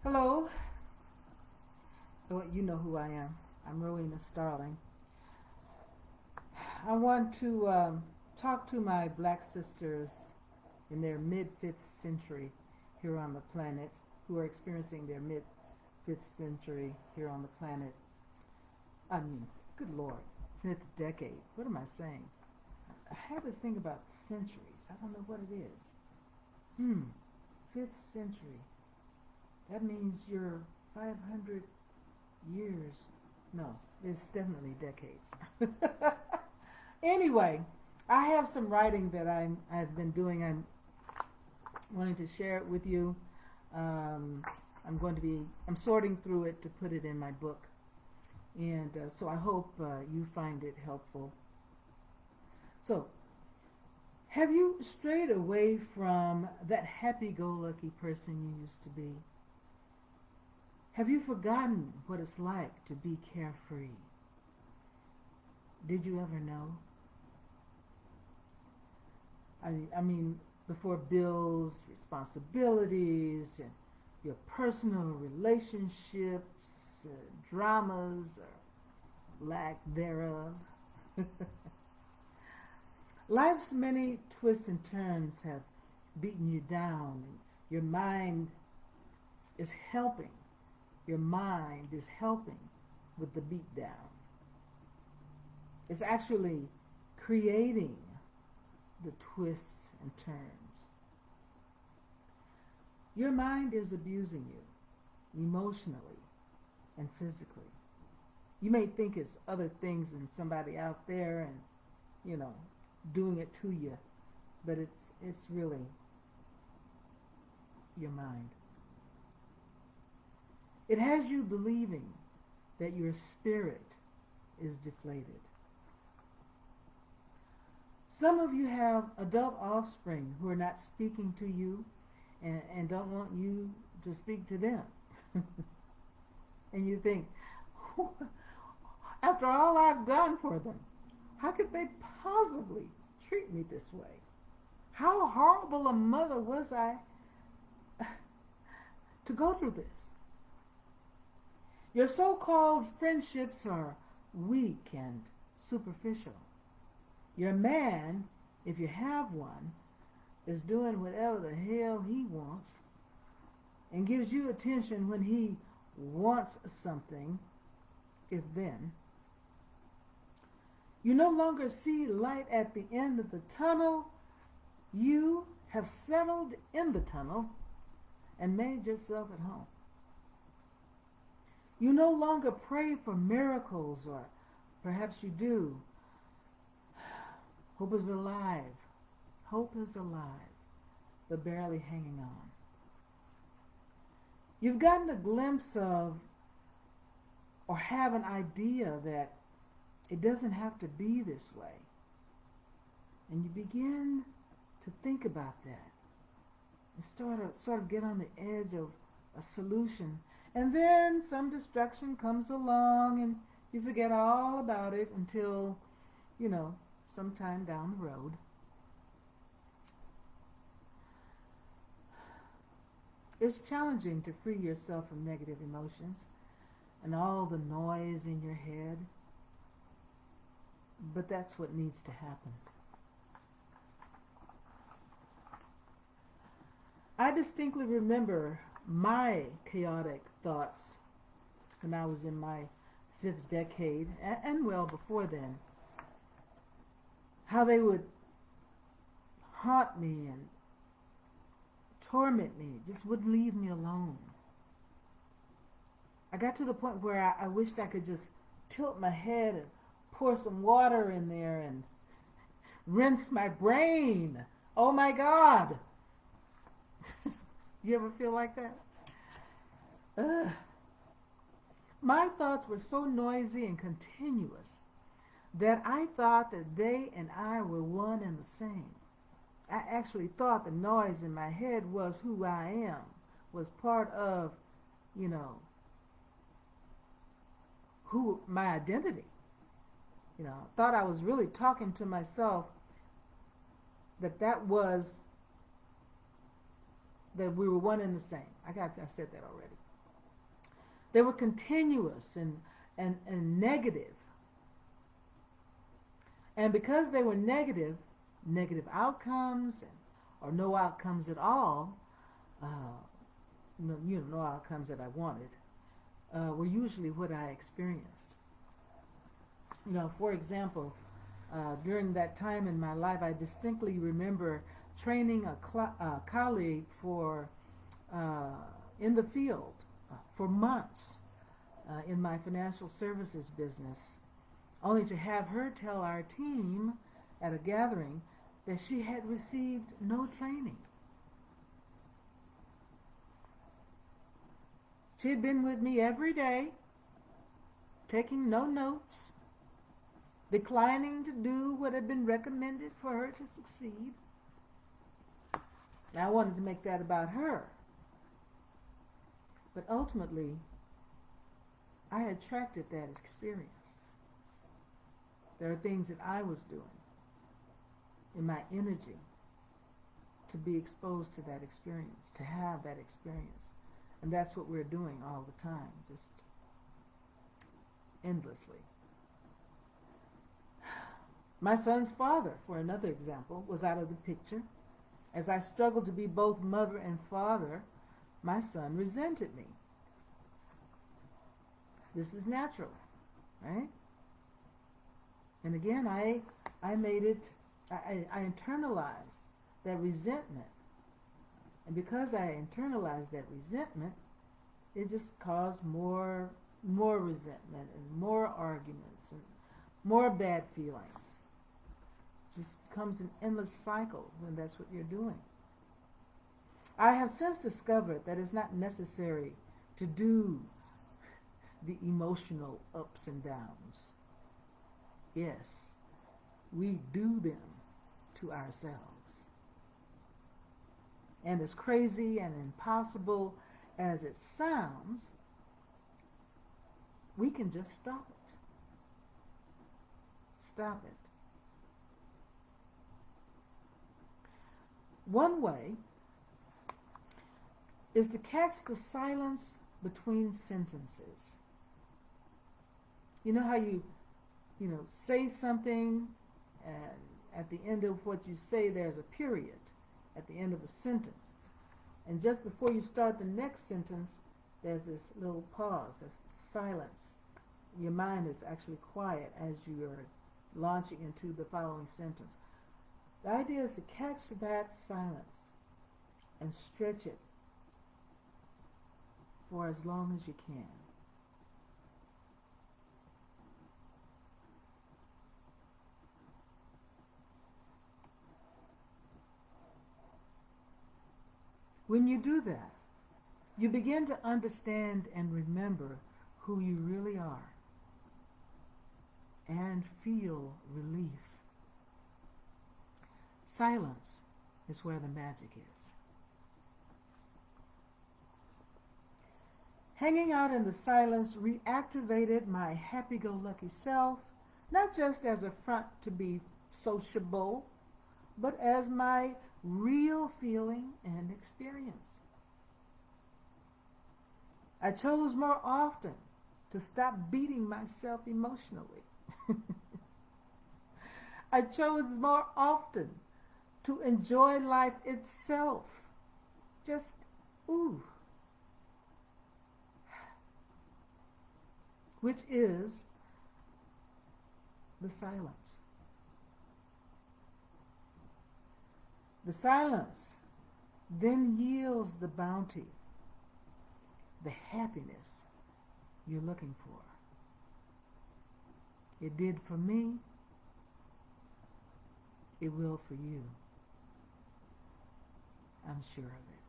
Hello. Well, you know who I am. I'm Rowena Starling. I want to talk to my black sisters in their mid 5th century here on the planet, who are experiencing their mid 5th century here on the planet. I mean, good Lord, 5th decade. What am I saying? I have this thing about centuries. I don't know what it is. 5th century. That means you're 500 years. No, it's definitely decades. Anyway, I have some writing that I've been doing. I'm wanting to share it with you. I'm sorting through it to put it in my book. And so I hope you find it helpful. So, have you strayed away from that happy-go-lucky person you used to be? Have you forgotten what it's like to be carefree? Did you ever know? I mean, before bills, responsibilities, and your personal relationships, dramas, or lack thereof. Life's many twists and turns have beaten you down. Your mind is helping. Your mind is helping with the beat down. It's actually creating the twists and turns. Your mind is abusing you emotionally and physically. You may think it's other things than somebody out there and, doing it to you, but it's really your mind. It has you believing that your spirit is deflated. Some of you have adult offspring who are not speaking to you and don't want you to speak to them. And you think, after all I've done for them, how could they possibly treat me this way? How horrible a mother was I to go through this? Your so-called friendships are weak and superficial. Your man, if you have one, is doing whatever the hell he wants and gives you attention when he wants something, if then. You no longer see light at the end of the tunnel. You have settled in the tunnel and made yourself at home. You no longer pray for miracles, or perhaps you do. Hope is alive. Hope is alive, but barely hanging on. You've gotten a glimpse of, or have an idea that it doesn't have to be this way. And you begin to think about that and sort of get on the edge of a solution. And then some distraction comes along and you forget all about it until, sometime down the road. It's challenging to free yourself from negative emotions and all the noise in your head. But that's what needs to happen. I distinctly remember my chaotic thoughts when I was in my 5th decade, and well before then. How they would haunt me and torment me, just wouldn't leave me alone. I got to the point where I wished I could just tilt my head and pour some water in there and rinse my brain. Oh my God. You ever feel like that? Ugh. My thoughts were so noisy and continuous that I thought that they and I were one and the same. I actually thought the noise in my head was who I am, was part of, who my identity. Thought I was really talking to myself, that we were one and the same. I said that already. They were continuous and negative. And because they were negative, negative outcomes or no outcomes at all, no outcomes that I wanted, were usually what I experienced. For example, during that time in my life, I distinctly remember training a colleague in the field for months in my financial services business, only to have her tell our team at a gathering that she had received no training. She had been with me every day, taking no notes, declining to do what had been recommended for her to succeed. I wanted to make that about her. But ultimately, I attracted that experience. There are things that I was doing in my energy to be exposed to that experience, to have that experience. And that's what we're doing all the time, just endlessly. My son's father, for another example, was out of the picture. As I struggled to be both mother and father, my son resented me. This is natural, right? And again, I internalized that resentment. And because I internalized that resentment, it just caused more resentment and more arguments and more bad feelings. It just becomes an endless cycle when that's what you're doing. I have since discovered that it's not necessary to do the emotional ups and downs. Yes, we do them to ourselves. And as crazy and impossible as it sounds, we can just stop it. Stop it. One way is to catch the silence between sentences. You know how you say something, and at the end of what you say, there's a period at the end of a sentence. And just before you start the next sentence, there's this little pause, this silence. Your mind is actually quiet as you're launching into the following sentence. The idea is to catch that silence and stretch it for as long as you can. When you do that, you begin to understand and remember who you really are and feel relief. Silence is where the magic is. Hanging out in the silence reactivated my happy-go-lucky self, not just as a front to be sociable, but as my real feeling and experience. I chose more often to stop beating myself emotionally. I chose more often to enjoy life itself. Just, ooh. Which is the silence. The silence then yields the bounty, the happiness you're looking for. It did for me. It will for you. I'm sure of it.